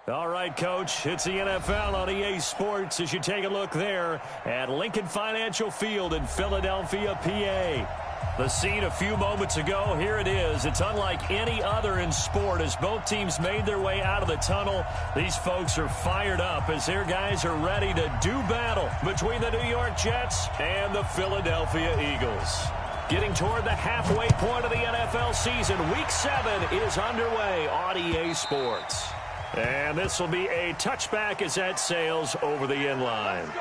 All right, Coach, it's the NFL on EA Sports as you take a look there at Lincoln Financial Field in Philadelphia, PA. The scene a few moments ago, here it is. It's unlike any other in sport as both teams made their way out of the tunnel. These folks are fired up as their guys are ready to do battle between the New York Jets and the Philadelphia Eagles. Getting toward the halfway point of the NFL season, Week 7 is underway on EA Sports. And this will be a touchback as that sails over the end line.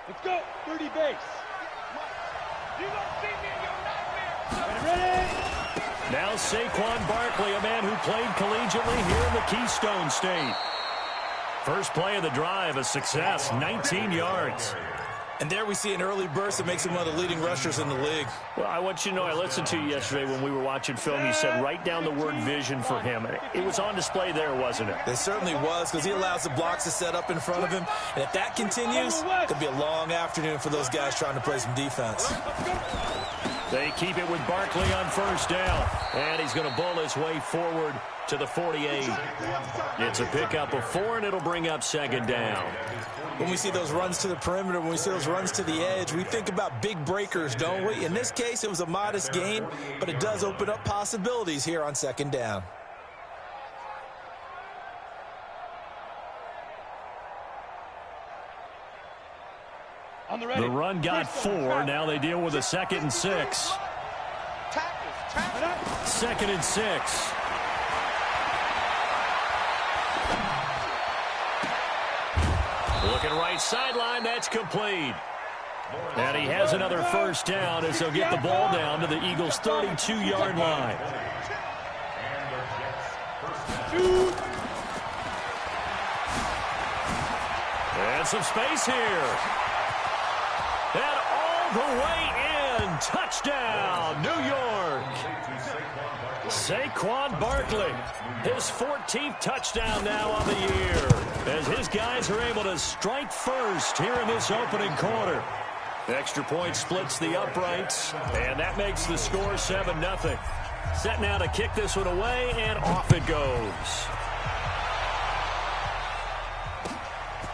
Let's go, 30 base. You gonna see me in your nightmare. Ready? Now Saquon Barkley, a man who played collegiately here in the Keystone State. First play of the drive, a success, 19 yards. And there we see an early burst that makes him one of the leading rushers in the league. Well, I want you to know, I listened to you yesterday when we were watching film. You said write down the word vision for him. It was on display there, wasn't it? It certainly was, because he allows the blocks to set up in front of him. And if that continues, it could be a long afternoon for those guys trying to play some defense. They keep it with Barkley on first down. And he's going to bull his way forward to the 48. It's a pickup of 4, and it'll bring up second down. When we see those runs to the perimeter, when we see those runs to the edge, we think about big breakers, don't we? In this case, it was a modest gain, but it does open up possibilities here on second down. The run got 4. Now they deal with a 2nd and 6. 2nd and 6. Looking right sideline, that's complete. And he has another first down as they'll get the ball down to the Eagles' 32-yard line. And some space here. And all the way in. Touchdown, New York. Saquon Barkley, his 14th touchdown now on the year, as his guys are able to strike first here in this opening quarter. Extra point splits the uprights, and that makes the score 7-0. Set now to kick this one away, and off it goes.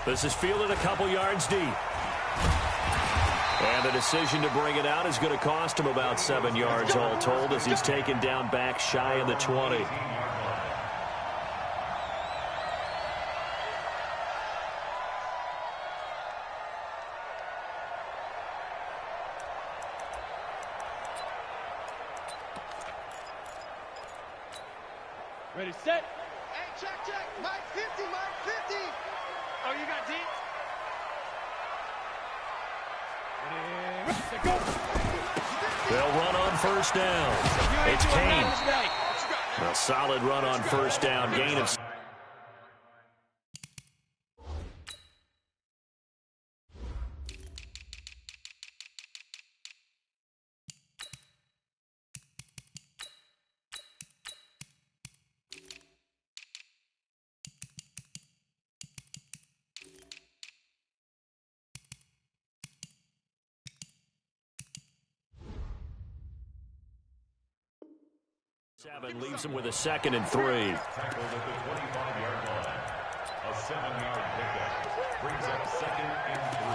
This is fielded a couple yards deep. And the decision to bring it out is going to cost him about 7 yards all told as he's taken down back shy of the 20. Ready, set. Hey, check. Mike 50, Mike 50. Oh, you got deep? They'll run on first down. It's Kane. A solid run on first down. Gain of... leaves him with a 2nd and 3. Tackled at the 25-yard line. A 7-yard pickup brings up 2nd and 3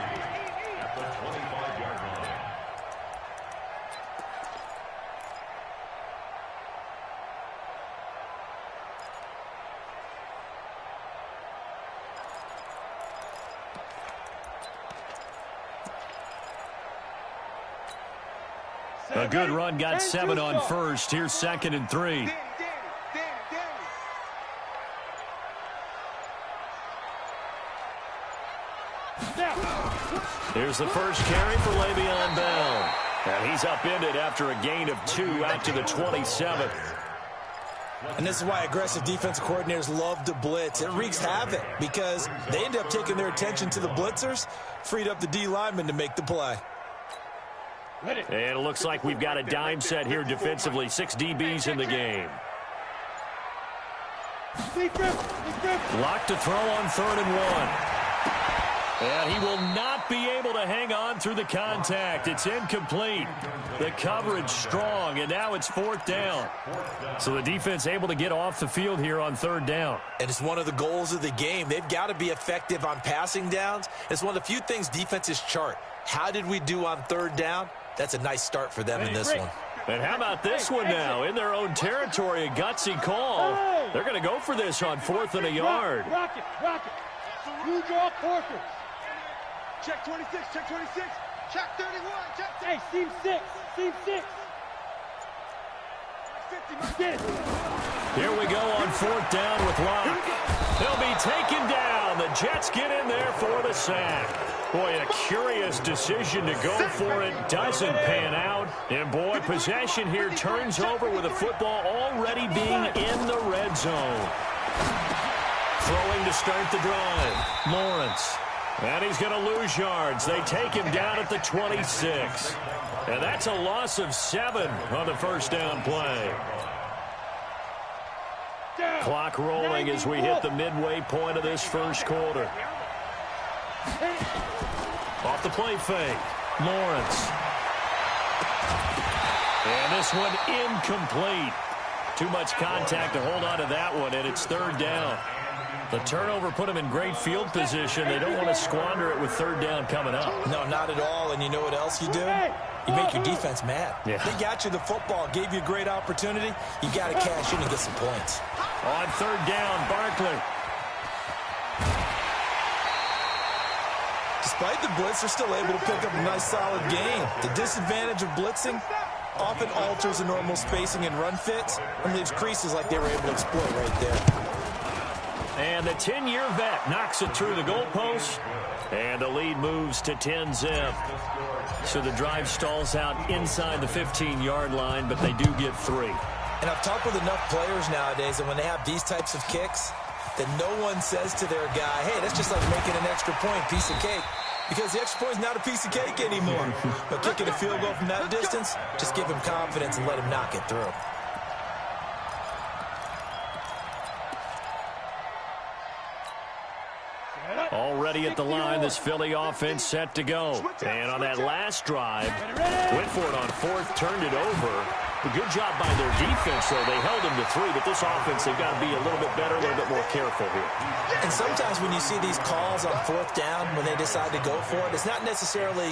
at the 25-yard line. A good run, got 7 on first. Here's 2nd and 3. Here's the first carry for Le'Veon Bell. And he's upended after a gain of 2 out to the 27th. And this is why aggressive defensive coordinators love to blitz. It wreaks havoc because they end up taking their attention to the blitzers, freed up the D lineman to make the play. And it looks like we've got a dime set here defensively. 6 DBs in the game. Locked to throw on 3rd and 1. And he will not be able to hang on through the contact. It's incomplete. The coverage strong, and now it's 4th down. So the defense able to get off the field here on 3rd down. And it's one of the goals of the game. They've got to be effective on passing downs. It's one of the few things defenses chart. How did we do on 3rd down? That's a nice start for them in this one. And how about this one now? In their own territory, a gutsy call. They're going to go for this on 4th and a yard. Rock it. You draw Porter. Check 26, check 26. Check 31, check. Hey, seam 6. 50, get it. Here we go on 4th down with Locke. They'll be taken down. The Jets get in there for the sack. Boy, a curious decision to go for it. Doesn't pan out. And, boy, possession here turns over with the football already being in the red zone. Throwing to start the drive. Lawrence. And he's going to lose yards. They take him down at the 26. And that's a loss of 7 on the 1st down play. Clock rolling as we hit the midway point of this 1st quarter. Off the play fake. Lawrence. And this one incomplete. Too much contact to hold on to that one, and it's 3rd down. The turnover put them in great field position. They don't want to squander it with 3rd down coming up. No, not at all. And you know what else you do? You make your defense mad. Yeah. They got you the football, gave you a great opportunity. You got to cash in and get some points. On 3rd down, Barkley. Despite the blitz, they're still able to pick up a nice, solid gain. The disadvantage of blitzing often alters the normal spacing and run fits and leaves creases like they were able to exploit right there. And the 10-year vet knocks it through the goalpost. And the lead moves to 10-zip. So the drive stalls out inside the 15-yard line, but they do get 3. And I've talked with enough players nowadays that when they have these types of kicks, that no one says to their guy, hey, that's just like making an extra point, piece of cake. Because the extra point is not a piece of cake anymore. But kicking a field goal from that distance, just give him confidence and let him knock it through. Already at the line, this Philly offense set to go. And on that last drive, went for it on 4th, turned it over. A good job by their defense, though. They held them to 3, but this offense, they've got to be a little bit better, a little bit more careful here. And sometimes when you see these calls on 4th down, when they decide to go for it, it's not necessarily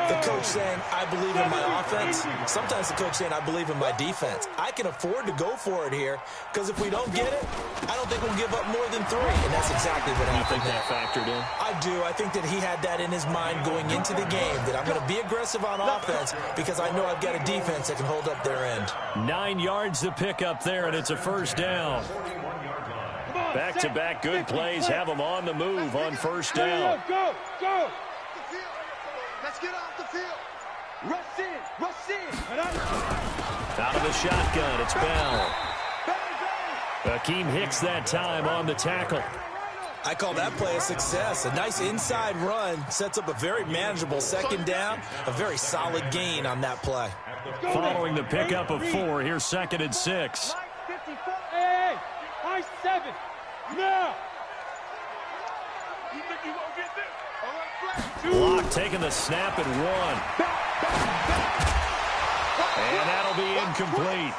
the coach saying, I believe in my offense. Sometimes the coach saying, I believe in my defense. I can afford to go for it here, because if we don't get it, I don't think we'll give up more than 3. And that's exactly what happened. You think that factored in? I do. I think that he had that in his mind going into the game, that I'm going to be aggressive on offense because I know I've got a defense that can hold up their end. 9 yards to pick up there, and it's a 1st down. Back-to-back good plays have them on the move on 1st down. Go! Let's get off the field. Rush in. Out of the shotgun, it's Bell. Akeem Hicks that time on the tackle. I call that play a success. A nice inside run sets up a very manageable 2nd down. A very solid gain on that play. Following the pickup of 4, here's 2nd and 6. Hey, high 7. Now. You think you won't get this? Block taking the snap and 1. And that'll be incomplete.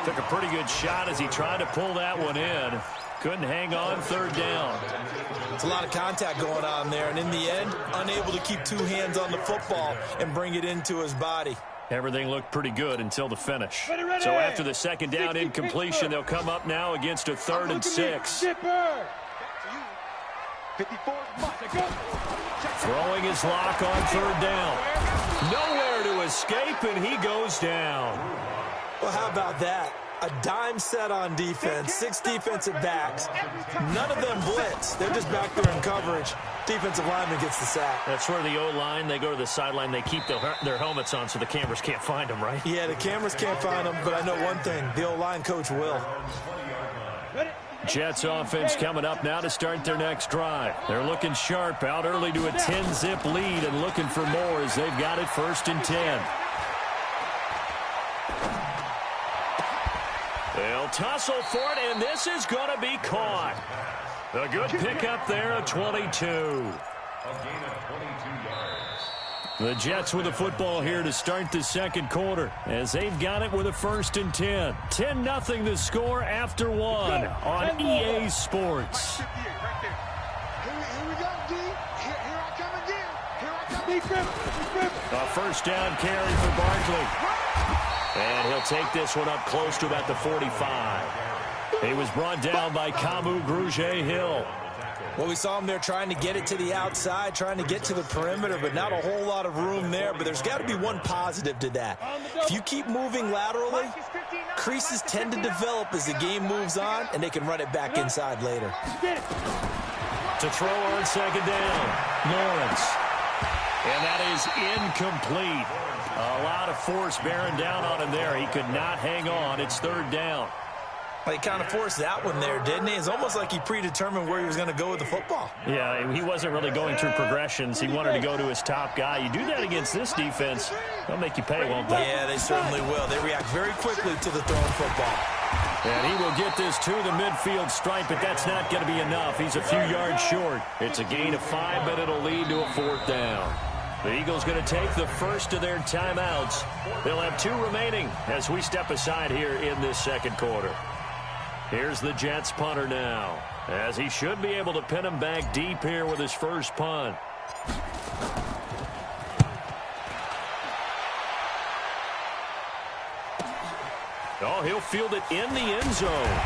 Took a pretty good shot as he tried to pull that one in. Couldn't hang on 3rd down. It's a lot of contact going on there, and in the end, unable to keep 2 hands on the football and bring it into his body. Everything looked pretty good until the finish. So after the 2nd down incompletion, they'll come up now against a 3rd and 6. Throwing his lock on 3rd down. Nowhere to escape, and he goes down. Well, how about that? A dime set on defense, 6 defensive backs. None of them blitz. They're just back there in coverage. Defensive lineman gets the sack. That's where the O-line, they go to the sideline, they keep their helmets on so the cameras can't find them, right? Yeah, the cameras can't find them, but I know one thing. The O-line coach will. Jets offense coming up now to start their next drive. They're looking sharp, out early to a 10-zip lead and looking for more as they've got it 1st and 10. They'll tussle for it, and this is going to be caught. A good pickup there at 22. A gain of 22 yards. The Jets with the football here to start the second quarter as they've got it with a 1st and 10. 10-0 the score after one on EA Sports. Here we go, D. Here I come again. Here I come. Defense. A first down carry for Barkley. And he'll take this one up close to about the 45. He was brought down by Kamu Grugier-Hill. Well, we saw him there trying to get it to the outside, trying to get to the perimeter, but not a whole lot of room there. But there's got to be one positive to that. If you keep moving laterally, creases tend to develop as the game moves on, and they can run it back inside later. To throw on second down, Lawrence. And that is incomplete. A lot of force bearing down on him there. He could not hang on. It's 3rd down. He kind of forced that one there, didn't he? It's almost like he predetermined where he was going to go with the football. Yeah, he wasn't really going through progressions. He wanted to go to his top guy. You do that against this defense, they'll make you pay, won't they? Yeah, they certainly will. They react very quickly to the thrown football. And he will get this to the midfield stripe, but that's not going to be enough. He's a few yards short. It's a gain of 5, but it'll lead to a 4th down. The Eagles going to take the first of their timeouts. They'll have 2 remaining as we step aside here in this second quarter. Here's the Jets punter now, as he should be able to pin him back deep here with his first punt. Oh, he'll field it in the end zone.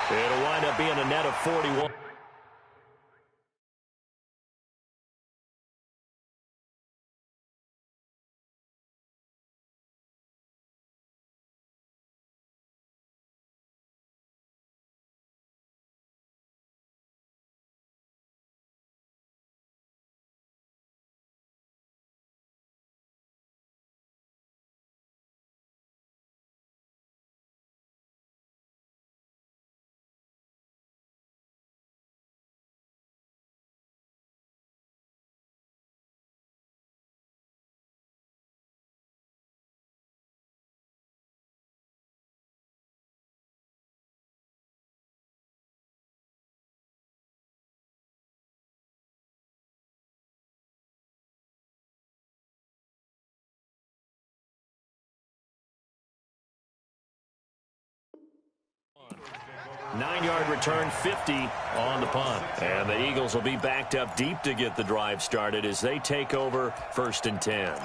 It'll wind up being a net of 41. Nine-yard return, 50 on the punt. And the Eagles will be backed up deep to get the drive started as they take over 1st and 10.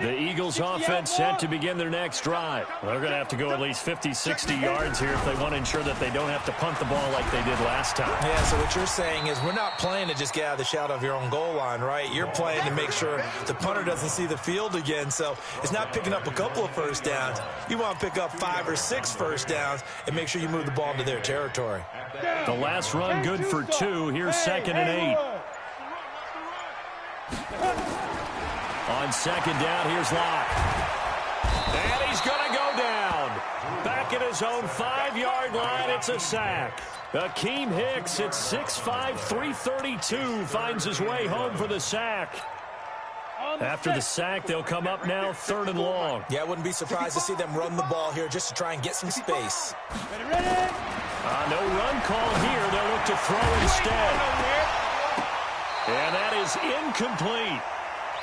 The Eagles offense set to begin their next drive. They're going to have to go at least 50, 60 yards here if they want to ensure that they don't have to punt the ball like they did last time. Yeah, so what you're saying is we're not playing to just get out of the shadow of your own goal line, right? You're playing to make sure the punter doesn't see the field again. So it's not picking up a couple of first downs. You want to pick up 5 or 6 first downs and make sure you move the ball into their territory. The last run good for 2. Here's 2nd and 8. On second down, here's Locke. And he's going to go down. Back at his own 5-yard line, it's a sack. Akeem Hicks at 6'5", 332, finds his way home for the sack. After the sack, they'll come up now 3rd and long. Yeah, I wouldn't be surprised to see them run the ball here just to try and get some space. No run call here. They'll look to throw instead. And that is incomplete.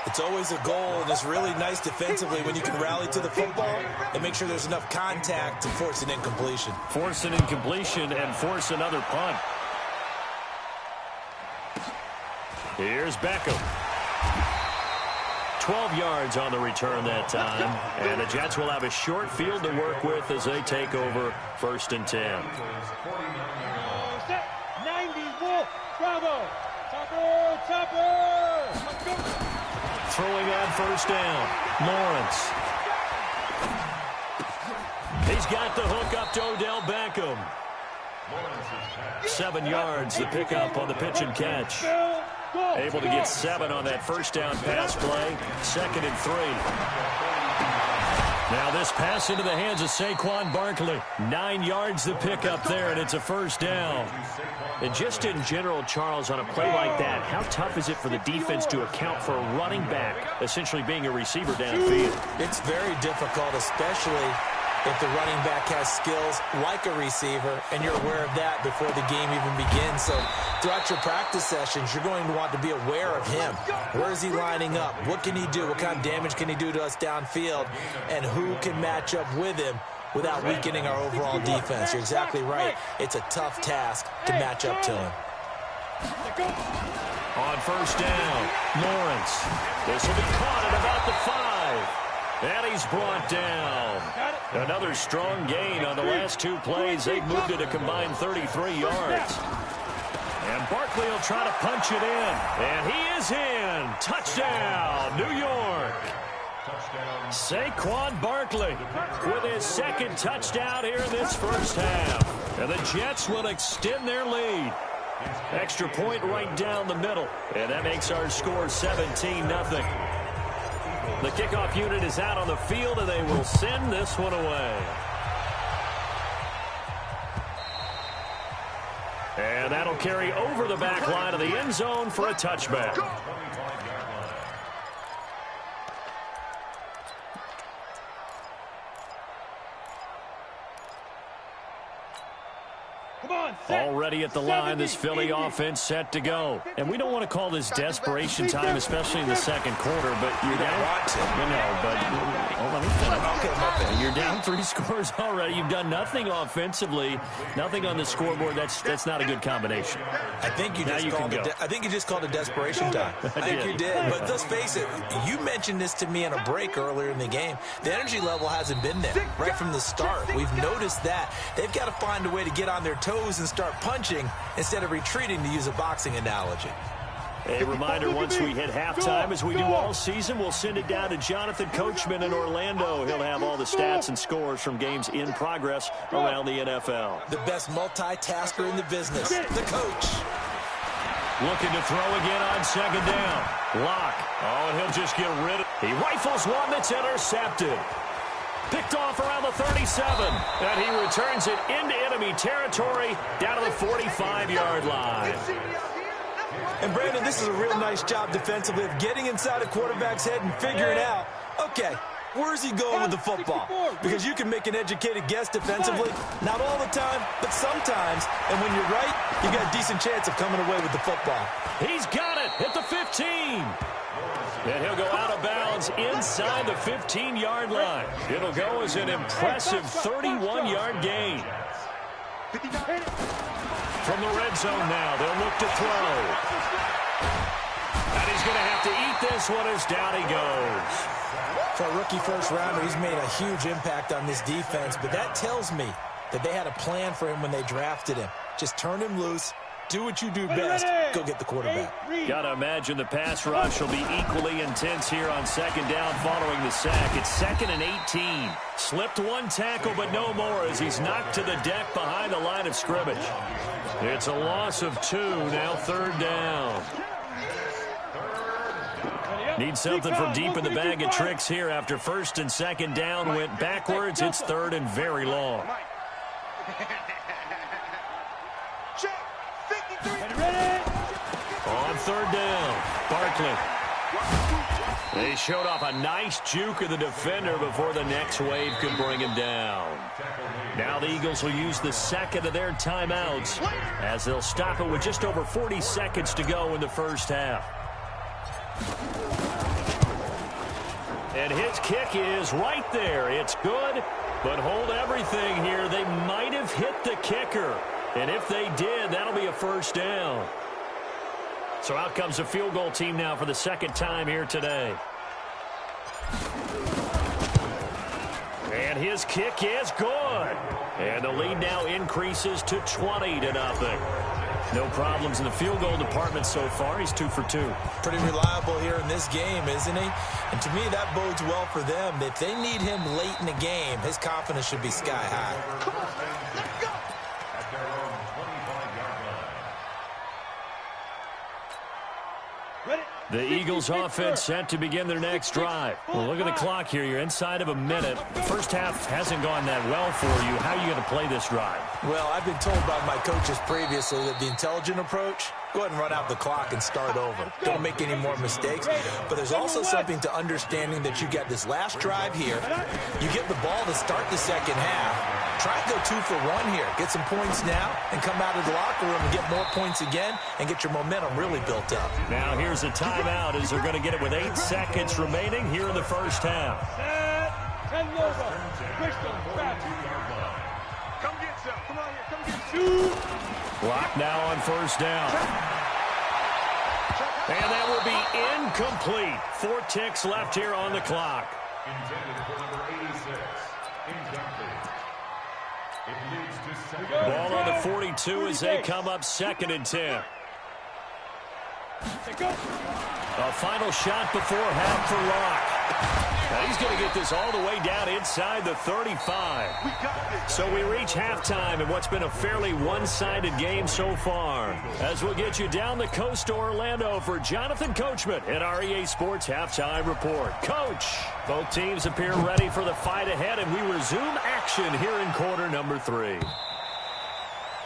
It's always a goal, and it's really nice defensively when you can rally to the football and make sure there's enough contact to force an incompletion. Force an incompletion and force another punt. Here's Beckham. 12 yards on the return that time. And the Jets will have a short field to work with as they take over 1st and 10. 90, Wolf, Bravo, Topper. Let's go. Throwing on 1st down, Lawrence. He's got the hook up to Odell Beckham. 7 yards, the pickup on the pitch and catch. Able to get 7 on that 1st down pass play. 2nd and 3. Now this pass into the hands of Saquon Barkley. 9 yards to pick up there, and it's a first down. And just in general, Charles, on a play like that, how tough is it for the defense to account for a running back essentially being a receiver downfield? It's very difficult, especially if the running back has skills like a receiver, and you're aware of that before the game even begins. So throughout your practice sessions, you're going to want to be aware of him. Where is he lining up? What can he do? What kind of damage can he do to us downfield? And who can match up with him without weakening our overall defense? You're exactly right. It's a tough task to match up to him. On first down, Lawrence. This will be caught at about the 5. And he's brought down. Another strong gain on the last 2 plays. They've moved it a combined 33 yards. And Barkley will try to punch it in. And he is in. Touchdown, New York. Saquon Barkley with his second touchdown here in this first half. And the Jets will extend their lead. Extra point right down the middle. And that makes our score 17-0. The kickoff unit is out on the field, and they will send this one away. And that'll carry over the back line of the end zone for a touchback. Already at the line, this Philly offense set to go. And we don't want to call this desperation time, especially in the second quarter, but you're down. Let me finish. You're down 3 scores already. You've done nothing offensively, nothing on the scoreboard. That's not a good combination. I think you just called it desperation time. I think you did. But let's face it, you mentioned this to me in a break earlier in the game. The energy level hasn't been there right from the start. We've noticed that. They've got to find a way to get on their toes and start punching instead of retreating, to use a boxing analogy. A reminder, once we hit halftime, as we do all season, we'll send it down to Jonathan Coachman in Orlando. He'll have all the stats and scores from games in progress around the NFL. The best multitasker in the business, the coach. Looking to throw again on second down. Lock. Oh, and he'll just get rid of it. He rifles one that's intercepted. Picked off around the 37, and he returns it into enemy territory down to the 45-yard line. And, Brandon, this is a real nice job defensively of getting inside a quarterback's head and figuring out, okay, where's he going with the football? Because you can make an educated guess defensively, not all the time, but sometimes. And when you're right, you got a decent chance of coming away with the football. He's got it at the 15. And he'll go out of bounds inside the 15-yard line. It'll go as an impressive 31-yard gain. From the red zone now, they'll look to throw. And he's going to have to eat this one as down he goes. For a rookie first-rounder, he's made a huge impact on this defense, but that tells me that they had a plan for him when they drafted him. Just turn him loose. Do what you do best. Go get the quarterback. Got to imagine the pass rush will be equally intense here on second down following the sack. It's 2nd and 18. Slipped one tackle, but no more as he's knocked to the deck behind the line of scrimmage. It's a loss of 2, now 3rd down. Need something from deep in the bag of tricks here after 1st and 2nd down went backwards. It's 3rd and very long. On 3rd down, Barkley. They showed off a nice juke of the defender before the next wave could bring him down. Now the Eagles will use the second of their timeouts as they'll stop it with just over 40 seconds to go in the first half. And his kick is right there. It's good, but hold everything here. They might have hit the kicker. And if they did, that'll be a first down. So out comes the field goal team now for the second time here today. And his kick is good. And the lead now increases to 20-0. No problems in the field goal department so far. He's 2 for 2. Pretty reliable here in this game, isn't he? And to me, that bodes well for them. If they need him late in the game, his confidence should be sky high. Come on, let's go. At their own 25-yard line. The Eagles offense set to begin their next drive. Well, look at the clock here. You're inside of a minute. The first half hasn't gone that well for you. How are you going to play this drive? Well, I've been told by my coaches previously that the intelligent approach, go ahead and run out the clock and start over. Don't make any more mistakes. But there's also something to understanding that you got this last drive here. You get the ball to start the second half. Try and go 2 for 1 here. Get some points now and come out of the locker room and get more points again and get your momentum really built up. Now here's a timeout as they're going to get it with 8 seconds remaining here in the first half. Come get some. Come on here. Come get two. Clock now on first down. And that will be incomplete. 4 ticks left here on the clock. Intended for number 86. Incomplete. It leads to second. Ball on the 42 as they come up 2nd and 10. A final shot before half for Locke. Now he's going to get this all the way down inside the 35. So we reach halftime in what's been a fairly one-sided game so far. As we'll get you down the coast to Orlando for Jonathan Coachman at our EA Sports Halftime Report. Coach, both teams appear ready for the fight ahead, and we resume action here in quarter number 3.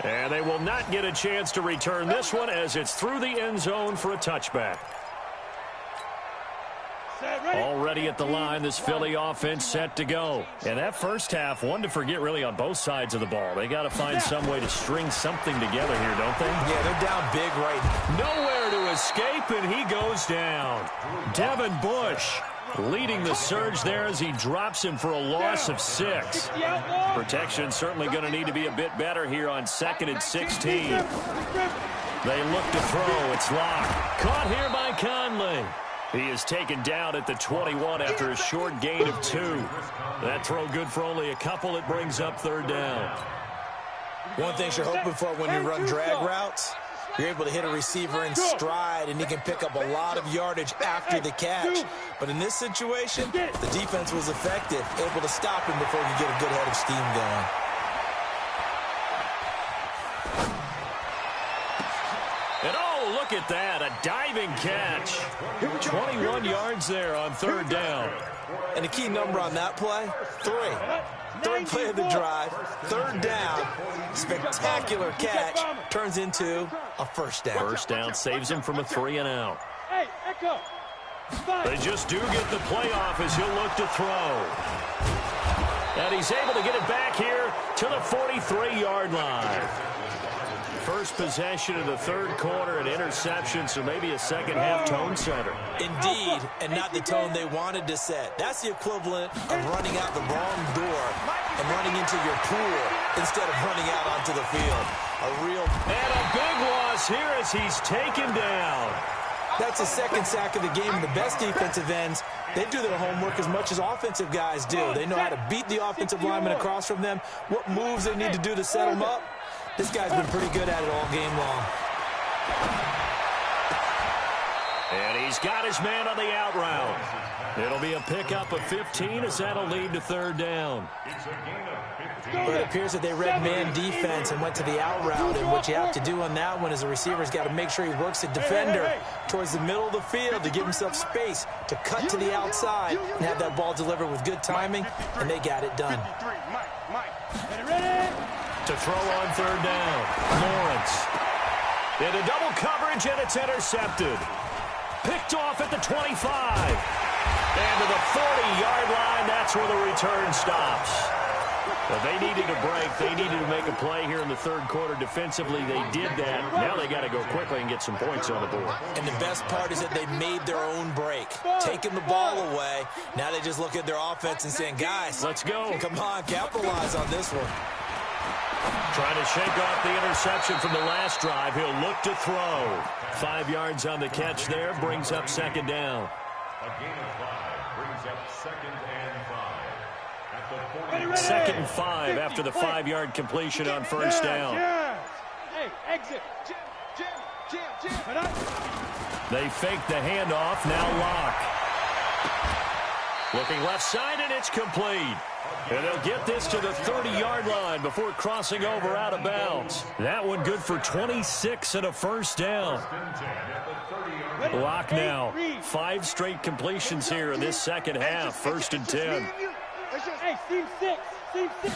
And they will not get a chance to return this one as it's through the end zone for a touchback. Already at the line, this Philly offense set to go. And that first half, one to forget really on both sides of the ball. They got to find some way to string something together here, don't they? Yeah, they're down big right now. Nowhere to escape, and he goes down. Devin Bush leading the surge there as he drops him for a loss of 6. Protection certainly going to need to be a bit better here on 2nd and 16. They look to throw. It's Locke. Caught here by Conley. He is taken down at the 21 after a short gain of 2. That throw good for only a couple. It brings up 3rd down. One thing you're hoping for when you run drag routes, you're able to hit a receiver in stride, and he can pick up a lot of yardage after the catch. But in this situation, the defense was effective, able to stop him before you get a good head of steam going. And oh, look at that, a diving catch. 21 yards there on 3rd down. And the key number on that play, 3. 3rd play of the drive, 3rd down, spectacular catch, turns into a 1st down. 1st down saves him from a 3 and out. They just do get the playoff as he'll look to throw. And he's able to get it back here to the 43-yard line. First possession of the 3rd quarter, an interception, so maybe a second-half tone setter. Indeed, and not the tone they wanted to set. That's the equivalent of running out the wrong door and running into your pool instead of running out onto the field. And a big loss here as he's taken down. That's the 2nd sack of the game, and the best defensive ends, they do their homework as much as offensive guys do. They know how to beat the offensive lineman across from them, what moves they need to do to set them up. This guy's been pretty good at it all game long. And he's got his man on the out route. It'll be a pickup of 15 as that'll lead to 3rd down. But it appears that they read man defense and went to the out route, and what you have to do on that one is the receiver's got to make sure he works the defender towards the middle of the field to give himself space to cut to the outside and have that ball delivered with good timing, and they got it done. To throw on 3rd down, Lawrence. Into double coverage, and it's intercepted. Picked off at the 25. And to the 40-yard line, that's where the return stops. But they needed a break. They needed to make a play here in the 3rd quarter. Defensively, they did that. Now they got to go quickly and get some points on the board. And the best part is that they made their own break, taking the ball away. Now they just look at their offense and saying, guys, let's go. Come on, capitalize on this one. Trying to shake off the interception from the last drive. He'll look to throw. 5 yards on the catch there. Brings up 2nd down. A gain of 5 brings up 2nd and 5. At the 2nd and 5 after the 5-yard completion on 1st down. Hey, exit. Jim. They fake the handoff. Now Locke. Looking left side, and it's complete. And they'll get this to the 30-yard line before crossing over out of bounds. That one good for 26 and a 1st down. Lock now. 5 straight completions here in this second half. 1st and 10. Hey, seam 6. Seam 6.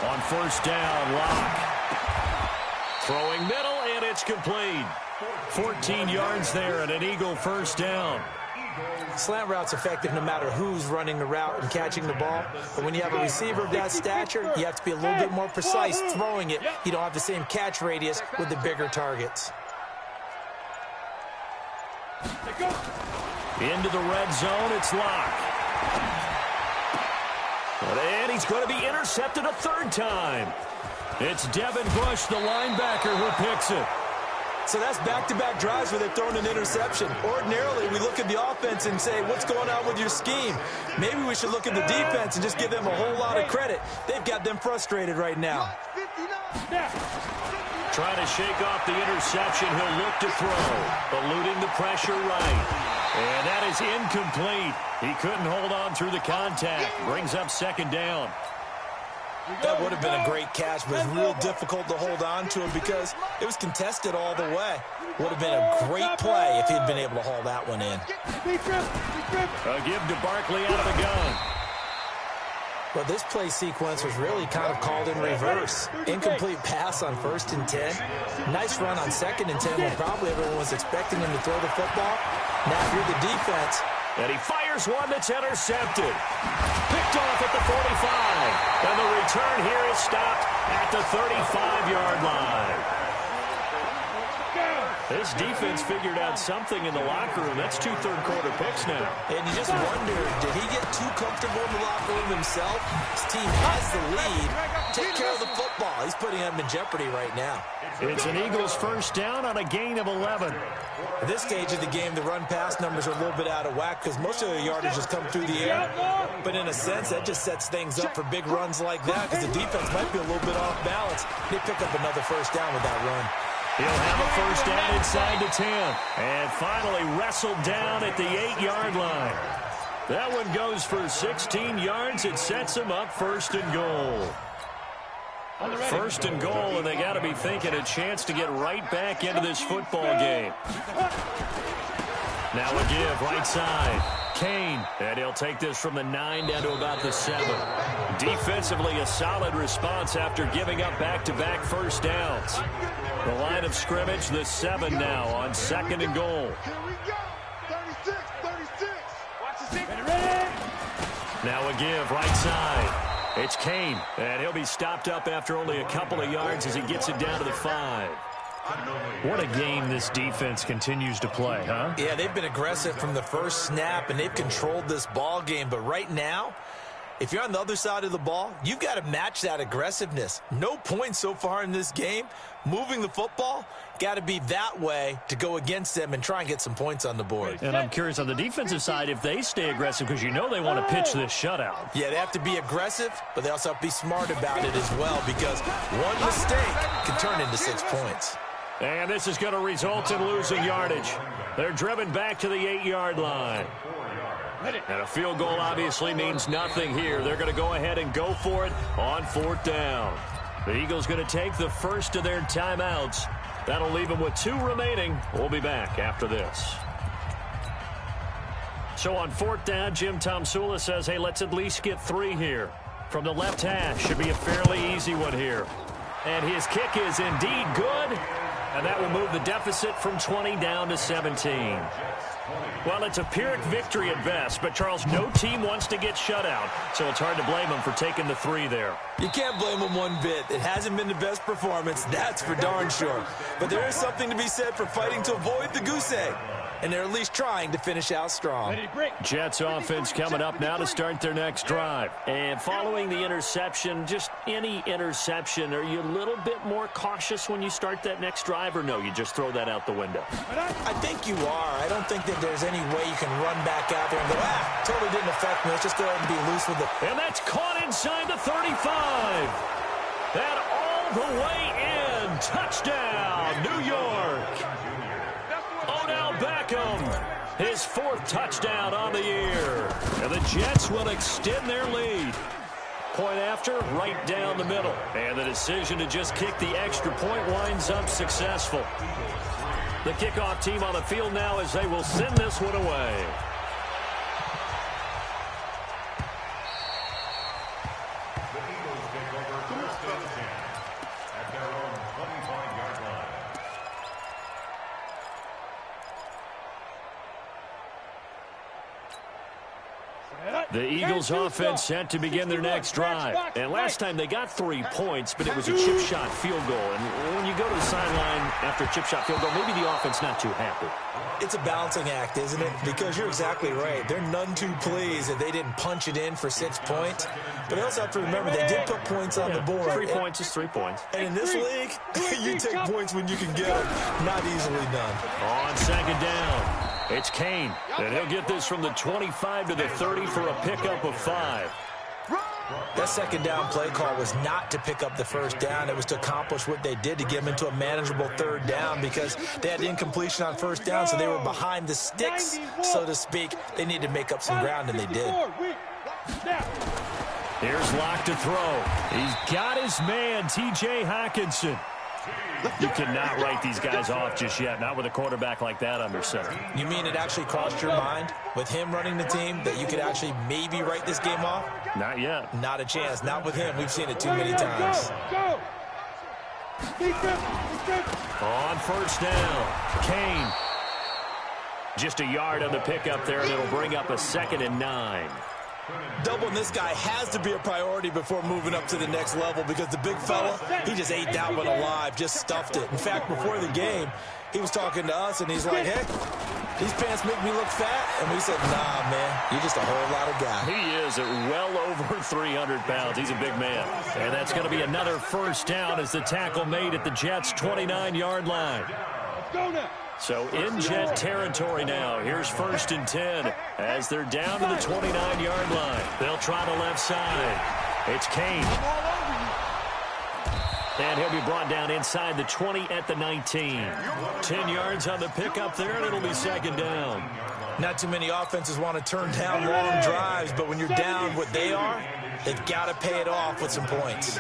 On 1st down, Lock. Throwing middle, and it's complete. 14 yards there and an Eagle 1st down. Slant route's effective no matter who's running the route and catching the ball. But when you have a receiver of that stature, you have to be a little bit more precise throwing it. You don't have the same catch radius with the bigger targets. Into the red zone, it's Lock. And he's going to be intercepted a 3rd time. It's Devin Bush, the linebacker, who picks it. So that's back-to-back drives where they've thrown an interception. Ordinarily, we look at the offense and say, what's going on with your scheme? Maybe we should look at the defense and just give them a whole lot of credit. They've got them frustrated right now. Trying to shake off the interception. He'll look to throw. Eluding the pressure right. And that is incomplete. He couldn't hold on through the contact. Brings up 2nd down. That would have been a great catch, but it's real difficult to hold on to it because it was contested all the way. Would have been a great play if he'd been able to haul that one in. A give to Barkley out of the gun. Well, this play sequence was really kind of called in reverse. Incomplete pass on 1st and 10. Nice run on 2nd and 10 when probably everyone was expecting him to throw the football. Now if you're the defense. And he fires one that's intercepted. Picked off at the 45. And the return here is stopped at the 35-yard line. This defense figured out something in the locker room. That's 2 third-quarter picks now. And you just wonder, did he get too comfortable in the locker room himself? His team has the lead. Take care of the football. He's putting them in jeopardy right now. It's an Eagles 1st down on a gain of 11. At this stage of the game, the run-pass numbers are a little bit out of whack because most of the yardage just come through the air. But in a sense, that just sets things up for big runs like that because the defense might be a little bit off balance. They pick up another 1st down with that run. He'll have a 1st down inside the 10. And finally wrestled down at the 8-yard line. That one goes for 16 yards. It sets him up 1st and goal. 1st and goal, and they got to be thinking a chance to get right back into this football game. Now a give, right side. Kane, and he'll take this from the 9 down to about the 7. Defensively, a solid response after giving up back-to-back 1st downs. The line of scrimmage, the 7 now on 2nd and goal. Here we go. 36, 36. Watch the 6. Now a give, right side. It's Kane, and he'll be stopped up after only a couple of yards as he gets it down to the 5. What a game this defense continues to play, huh? Yeah, they've been aggressive from the first snap, and they've controlled this ball game. But right now, if you're on the other side of the ball, you've got to match that aggressiveness. No points so far in this game. Moving the football, got to be that way to go against them and try and get some points on the board. And I'm curious on the defensive side if they stay aggressive because you know they want to pitch this shutout. Yeah, they have to be aggressive, but they also have to be smart about it as well because one mistake can turn into 6 points. And this is going to result in losing yardage. They're driven back to the 8-yard line. And a field goal obviously means nothing here. They're going to go ahead and go for it on 4th down. The Eagles going to take the first of their timeouts. That'll leave them with 2 remaining. We'll be back after this. So on 4th down, Jim Tomsula says, hey, let's at least get 3 here. From the left hash, should be a fairly easy one here. And his kick is indeed good. And that will move the deficit from 20 down to 17. Well, it's a Pyrrhic victory at best, but, Charles, no team wants to get shut out, so it's hard to blame them for taking the 3 there. You can't blame them one bit. It hasn't been the best performance, that's for darn sure. But there is something to be said for fighting to avoid the goose egg. And they're at least trying to finish out strong. Jets offense coming up now to start their next drive. And following the interception, just any interception, are you a little bit more cautious when you start that next drive, or no, you just throw that out the window? I think you are. I don't think that there's any way you can run back out there and go, totally didn't affect me. Let's just go ahead and be loose with it. And that's caught inside the 35. That all the way in. Touchdown, New York. Odell Beckham, his 4th touchdown on the year. And the Jets will extend their lead. Point after, right down the middle. And the decision to just kick the extra point winds up successful. The kickoff team on the field now as they will send this one away. The Eagles take over first and 10 at their own 25-yard line. The Eagles offense set to begin their next drive. And last time they got 3 points, but it was a chip shot field goal. And when you go to the sideline after a chip shot field goal, maybe the offense not too happy. It's a balancing act, isn't it? Because you're exactly right. They're none too pleased that they didn't punch it in for 6 points. But you also have to remember they did put points on the board. 3 points is 3 points. And in this league, you take points when you can get them. Not easily done. On second down, it's Kane. And he'll get this from the 25 to the 30 for a pickup of 5. That second down play call was not to pick up the first down. It was to accomplish what they did to get them into a manageable third down because they had incompletion on first down, so they were behind the sticks, so to speak. They needed to make up some ground, and they did. Here's Locke to throw. He's got his man, T.J. Hockenson. You cannot write these guys off just yet, not with a quarterback like that under center. You mean it actually crossed your mind with him running the team that you could actually maybe write this game off? Not yet. Not a chance. Not with him. We've seen it too many times. On first down, Kane. Just a yard on the pickup there, and it'll bring up a 2nd and 9. Doubling this guy has to be a priority before moving up to the next level because the big fella, he just ate that one alive, just stuffed it. In fact, before the game, he was talking to us, and he's like, hey, these pants make me look fat. And we said, nah, man, you're just a whole lot of guy. He is at well over 300 pounds. He's a big man. And that's going to be another first down as the tackle made at the Jets' 29-yard line. Let's go now. So in Jet territory now. Here's 1st and 10 as they're down to the 29-yard line. They'll try the left side. It's Kane. And he'll be brought down inside the 20 at the 19. 10 yards on the pickup there, and it'll be 2nd down. Not too many offenses want to turn down long drives, but when you're down what they are, they've got to pay it off with some points.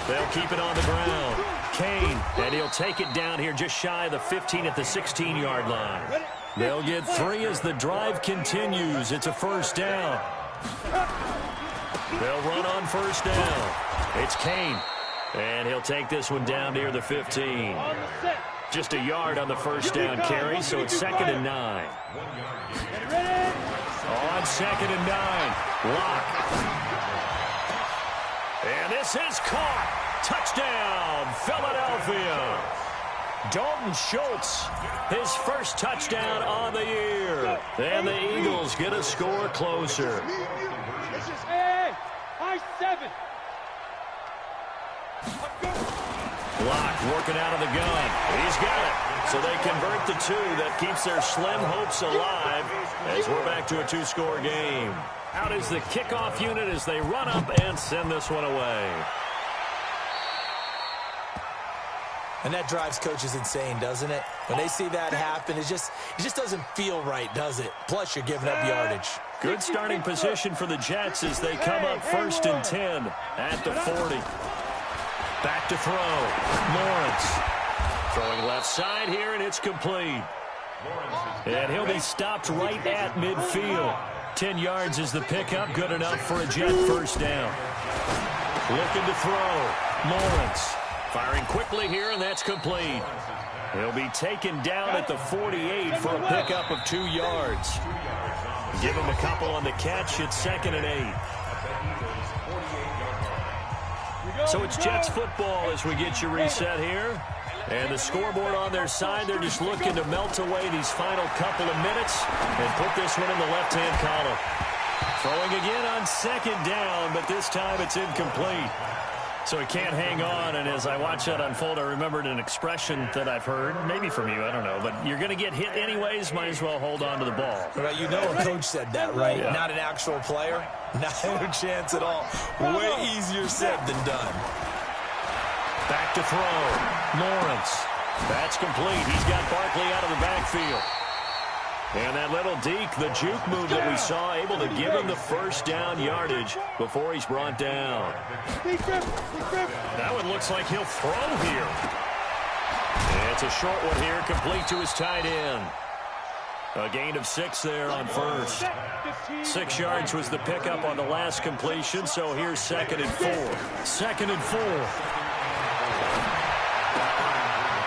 They'll keep it on the ground. Kane, and he'll take it down here just shy of the 15 at the 16-yard line. They'll get 3 as the drive continues. It's a first down. They'll run on first down. It's Kane, and he'll take this one down near the 15. Just a yard on the first down carry, so it's 2nd and 9. On 2nd and 9, Locke. And this is caught. Touchdown, Philadelphia. Dalton Schultz, his first touchdown on the year. And the Eagles get a score closer. Hey, high 7. Locke working out of the gun. He's got it. So they convert the 2. That keeps their slim hopes alive as we're back to a 2-score game. Out is the kickoff unit as they run up and send this one away. And that drives coaches insane, doesn't it? When they see that happen, it just doesn't feel right, does it? Plus, you're giving up yardage. Good starting position for the Jets as they come up 1st and 10 at the 40. Back to throw. Lawrence throwing left side here, and it's complete. And he'll be stopped right at midfield. 10 yards is the pickup. Good enough for a Jet first down. Looking to throw. Lawrence firing quickly here, and that's complete. He'll be taken down at the 48 for a pickup of 2 yards. Give him a couple on the catch. It's 2nd and 8. So it's Jets football as we get you reset here. And the scoreboard on their side, they're just looking to melt away these final couple of minutes and put this one in the left-hand column. Throwing again on 2nd down, but this time it's incomplete. So he can't hang on, and as I watch that unfold, I remembered an expression that I've heard, maybe from you, I don't know, but you're going to get hit anyways, might as well hold on to the ball. Well, you know a coach said that, right? Yeah. Not an actual player. Not a chance at all. Way easier said than done. Back to throw. Lawrence. That's complete. He's got Barkley out of the backfield. And that little deke, the juke move that we saw, able to give him the first down yardage before he's brought down. That one looks like he'll throw here. It's It's a short one here, complete to his tight end. A gain of 6 there on first. 6 yards was the pickup on the last completion, so here's 2nd and 4. 2nd and 4.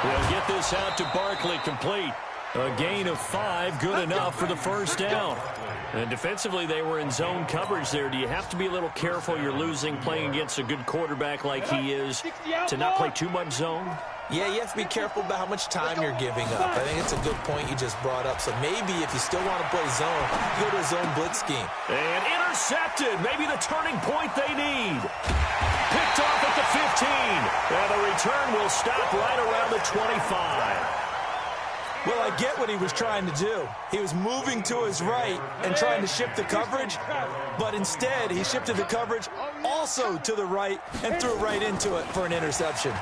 We'll get this out to Barkley, complete. A gain of 5, good enough for the first down. And defensively, they were in zone coverage there. Do you have to be a little careful? You're losing playing against a good quarterback like he is to not play too much zone? Yeah, you have to be careful about how much time you're giving up. I think it's a good point you just brought up. So maybe if you still want to play zone, go to a zone blitz scheme. And intercepted. Maybe the turning point they need. Picked off at the 15. And the return will stop right around the 25. Well, I get what he was trying to do. He was moving to his right and trying to shift the coverage, but instead he shifted the coverage also to the right and threw right into it for an interception.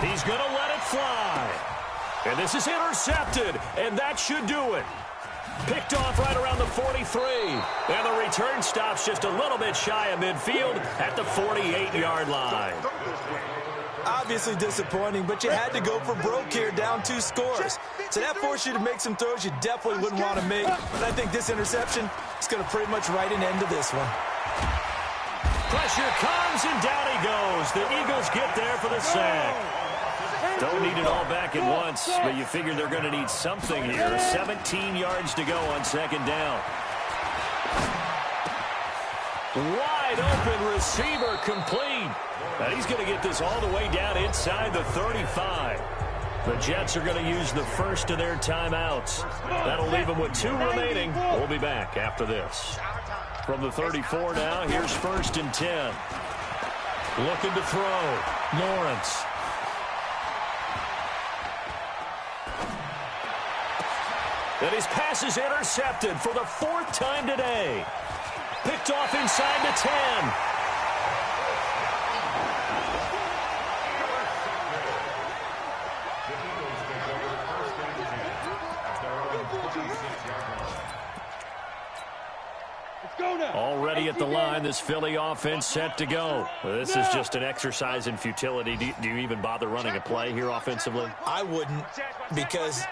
He's going to let it fly. And this is intercepted, and that should do it. Picked off right around the 43. And the return stops just a little bit shy of midfield at the 48-yard line. Obviously disappointing, but you had to go for broke here, down 2 scores. So that forced you to make some throws you definitely wouldn't want to make. And I think this interception is going to pretty much write an end to this one. Pressure comes, and down he goes. The Eagles get there for the sack. Don't need it all back at once, but you figure they're going to need something here. 17 yards to go on 2nd down. Wide open receiver, complete. And he's going to get this all the way down inside the 35. The Jets are going to use the first of their timeouts. That'll leave them with 2 remaining. We'll be back after this. From the 34 now, here's 1st and 10. Looking to throw. Lawrence. And his pass is intercepted for the 4th time today. Picked off inside the 10. Already at the line, this Philly offense set to go. Well, this is just an exercise in futility. Do you even bother running a play here offensively? I wouldn't, because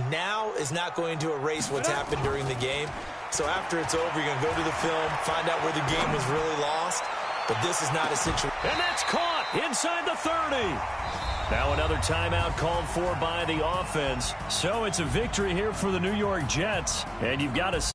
now is not going to erase what's happened during the game. So after it's over, you're going to go to the film, find out where the game was really lost. But this is not a situation. And that's caught inside the 30. Now another timeout called for by the offense. So it's a victory here for the New York Jets. And you've got to say,